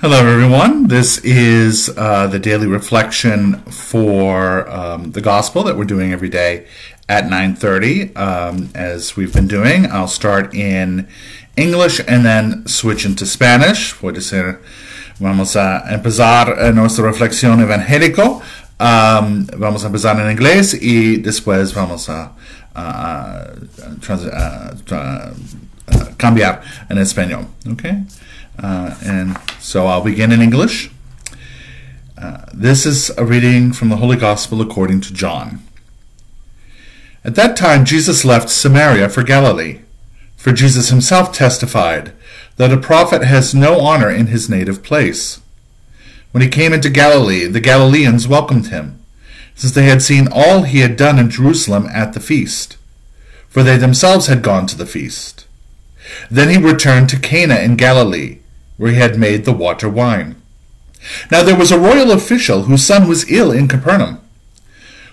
Hello, everyone. This is the daily reflection for the gospel that we're doing every day at 9:30. As we've been doing, I'll start in English and then switch into Spanish. Puede ser, vamos a empezar nuestra reflexión evangélico. Vamos a empezar en inglés y después vamos a cambiar en español. Okay? And so I'll begin in English. This is a reading from the Holy Gospel according to John. At that time Jesus left Samaria for Galilee, for Jesus himself testified that a prophet has no honor in his native place. When he came into Galilee, the Galileans welcomed him, since they had seen all he had done in Jerusalem at the feast, for they themselves had gone to the feast. Then he returned to Cana in Galilee, where he had made the water wine. Now there was a royal official whose son was ill in Capernaum.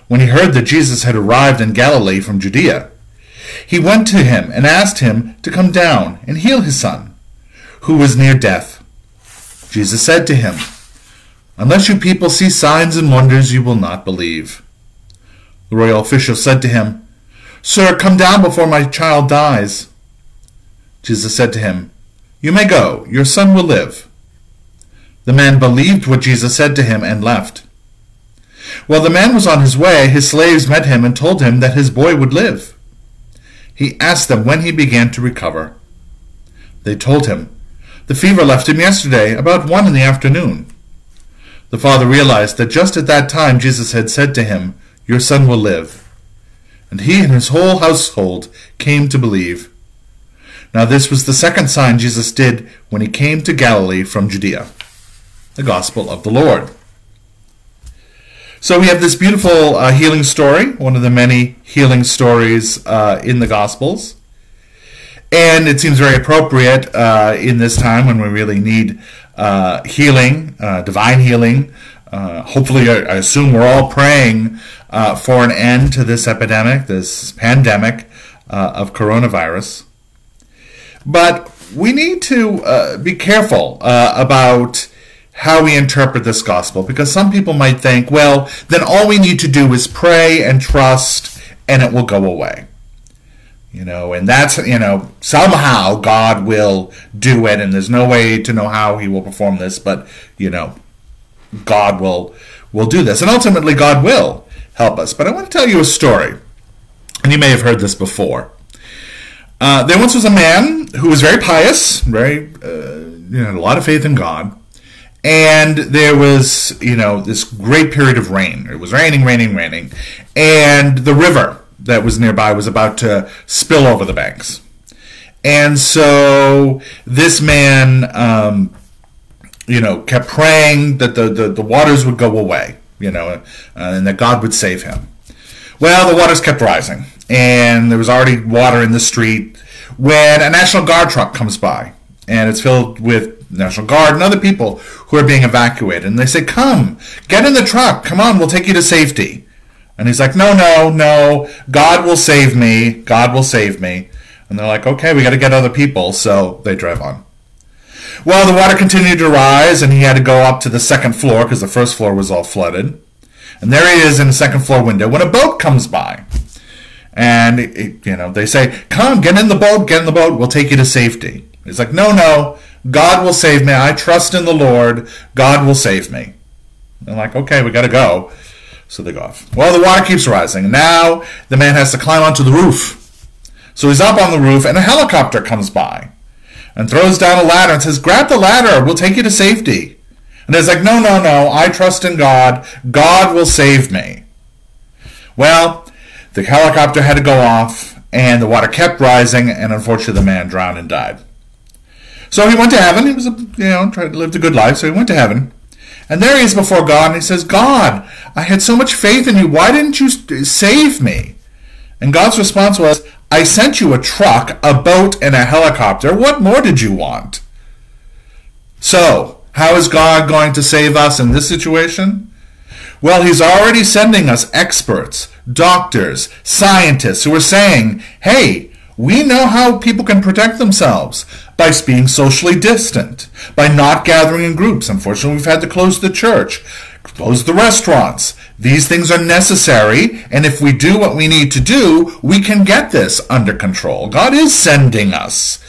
When he heard that Jesus had arrived in Galilee from Judea, he went to him and asked him to come down and heal his son, who was near death. Jesus said to him, "Unless you people see signs and wonders, you will not believe." The royal official said to him, "Sir, come down before my child dies." Jesus said to him, "You may go, your son will live." The man believed what Jesus said to him and left. While the man was on his way, his slaves met him and told him that his boy would live. He asked them when he began to recover. They told him, "The fever left him yesterday, about 1 in the afternoon." The father realized that just at that time Jesus had said to him, "Your son will live." And he and his whole household came to believe. Now this was the second sign Jesus did when he came to Galilee from Judea. The Gospel of the Lord. So we have this beautiful healing story, one of the many healing stories in the Gospels. And it seems very appropriate in this time when we really need healing, divine healing. Hopefully, I assume we're all praying for an end to this epidemic, this pandemic of coronavirus. But we need to be careful about how we interpret this gospel, because some people might think, well, then all we need to do is pray and trust and it will go away. And that's, somehow God will do it, and there's no way to know how he will perform this, but, God will do this. And ultimately, God will help us. But I want to tell you a story, and you may have heard this before. There once was a man who was very pious, had a lot of faith in God, and there was, this great period of rain. It was raining, and the river that was nearby was about to spill over the banks. And so this man, kept praying that the waters would go away, and that God would save him. Well, the waters kept rising, and there was already water in the street when a National Guard truck comes by, and it's filled with National Guard and other people who are being evacuated. And they say, "Come, get in the truck. Come on, we'll take you to safety." And he's like, no, God will save me. God will save me. And they're like, okay, we got to get other people. So they drive on. Well, the water continued to rise, and he had to go up to the second floor because the first floor was all flooded. And there he is in the second floor window when a boat comes by. And, they say, "Come, get in the boat, we'll take you to safety." He's like, no, God will save me. I trust in the Lord. God will save me. They're like, okay, we got to go. So they go off. Well, the water keeps rising. Now the man has to climb onto the roof. So he's up on the roof, and a helicopter comes by and throws down a ladder and says, "Grab the ladder. We'll take you to safety." And he's like, no, I trust in God. God will save me. Well, the helicopter had to go off, and the water kept rising, and unfortunately the man drowned and died. So he went to heaven. He was, tried to live a good life, so he went to heaven. And there he is before God, and he says, "God, I had so much faith in you. Why didn't you save me?" And God's response was, "I sent you a truck, a boat, and a helicopter. What more did you want?" So, how is God going to save us in this situation? Well, he's already sending us experts, doctors, scientists who are saying, hey, we know how people can protect themselves. by being socially distant, by not gathering in groups. Unfortunately, we've had to close the church, close the restaurants. These things are necessary, and if we do what we need to do, we can get this under control. God is sending us,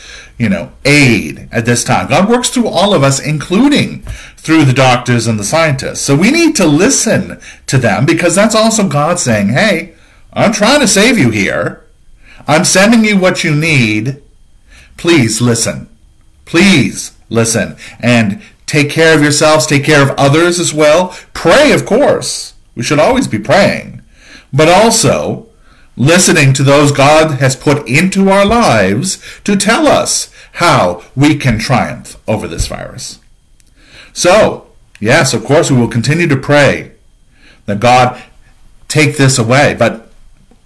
aid at this time. God works through all of us, including through the doctors and the scientists. So we need to listen to them, because that's also God saying, hey, I'm trying to save you here. I'm sending you what you need. Please listen. Please listen. And take care of yourselves. Take care of others as well. Pray, of course. We should always be praying. But also listening to those God has put into our lives to tell us how we can triumph over this virus. So, yes, of course, we will continue to pray that God take this away. But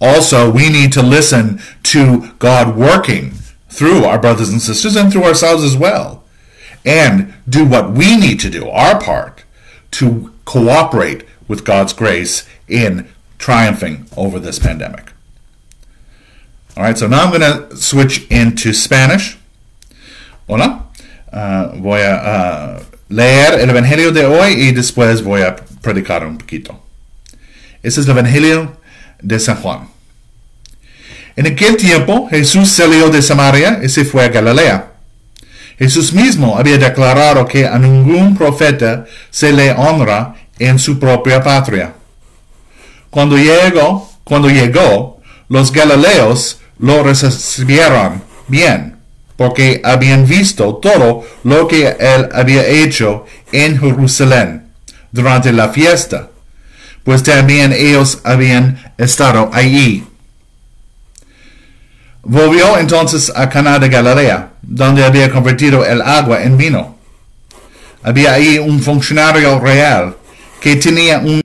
also, we need to listen to God working through our brothers and sisters and through ourselves as well, and do what we need to do, our part, to cooperate with God's grace in triumphing over this pandemic. All right, so now I'm going to switch into Spanish. Hola. Voy a leer el evangelio de hoy y después voy a predicar un poquito. Este es el evangelio de San Juan. En aquel tiempo, Jesús salió de Samaria y se fue a Galilea. Jesús mismo había declarado que a ningún profeta se le honra en su propia patria. Cuando llegó, los galileos lo recibieron bien, porque habían visto todo lo que él había hecho en Jerusalén durante la fiesta, pues también ellos habían estado allí. Volvió entonces a Caná de Galilea, donde había convertido el agua en vino. Había ahí un funcionario real que tenía un